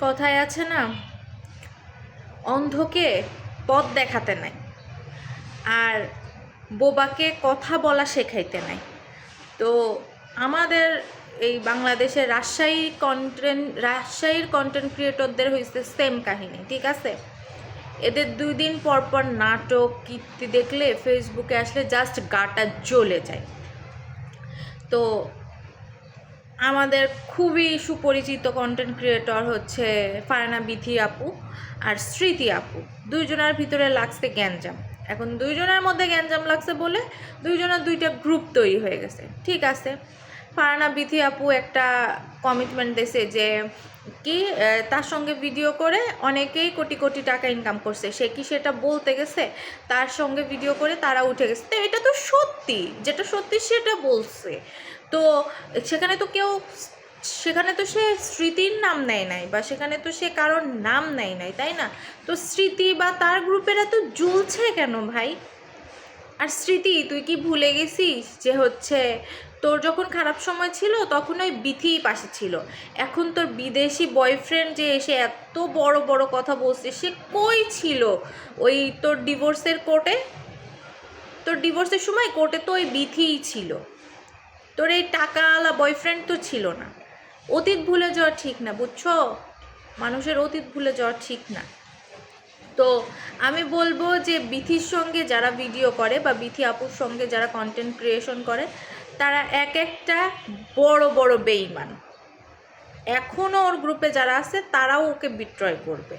কথায় আছে না, অন্ধকে পথ দেখাতে নাই আর বোবাকে কথা বলা শেখাইতে নাই। তো আমাদের এই বাংলাদেশের রাজশাহীর কন্টেন্ট ক্রিয়েটরদের হয়েছে সেম কাহিনী, ঠিক আছে? এদের 2 দিন পর পর নাটক কীর্তি দেখলে ফেসবুকে আসলে জাস্ট গাটা জ্বলে যায়। তো আমাদের খুবই সুপরিচিত কন্টেন্ট ক্রিয়েটর হচ্ছে ফারহানা বিথি আপু আর স্মৃতি আপু, দুইজনের ভিতরে লাগছে গ্যাঞ্জাম। এখন দুইজনের মধ্যে গ্যাঞ্জাম লাগছে বলে দুইজনের 2টা গ্রুপ তৈরি হয়ে গেছে, ঠিক আছে? ফারহানা বিথি আপু একটা কমিটমেন্ট দিয়েছে যে কি তার সঙ্গে ভিডিও করে অনেকেই কোটি কোটি টাকা ইনকাম করছে, সে কি সেটা বলতে গেছে? তার সঙ্গে ভিডিও করে তারা উঠে গেছে। তো এটা তো সত্যি, যেটা সত্যি সেটা বলছে। তো সেখানে তো সে স্মৃতির নাম নেয় নাই, বা সেখানে তো সে কারোর নাম নেয় নাই, তাই না? তো স্মৃতি বা তার গ্রুপেরা তো জ্বলছে কেন ভাই? আর স্মৃতি, তুই কি ভুলে গেছিস যে হচ্ছে তোর যখন খারাপ সময় ছিল তখন ওই বিথিই পাশে ছিল। এখন তোর বিদেশি বয়ফ্রেন্ড যে এসে এত বড় বড় কথা বলছে, সে কই ছিল ওই তোর ডিভোর্সের সময় কোর্টে তো ওই বিথিই ছিল। তোর এই টাকাওয়ালা বয়ফ্রেন্ড তো ছিল না। অতীত ভুলে যাওয়া ঠিক না, বুঝছো? মানুষের অতীত ভুলে যাওয়া ঠিক না। তো আমি বলবো যে বিথির সঙ্গে যারা ভিডিও করে বা বিথি আপুর সঙ্গে যারা কন্টেন্ট ক্রিয়েশন করে, তারা এক একটা বড় বড় বেঈমান। এখনও ওর গ্রুপে যারা আছে তারাও ওকে বিট্রয় করবে।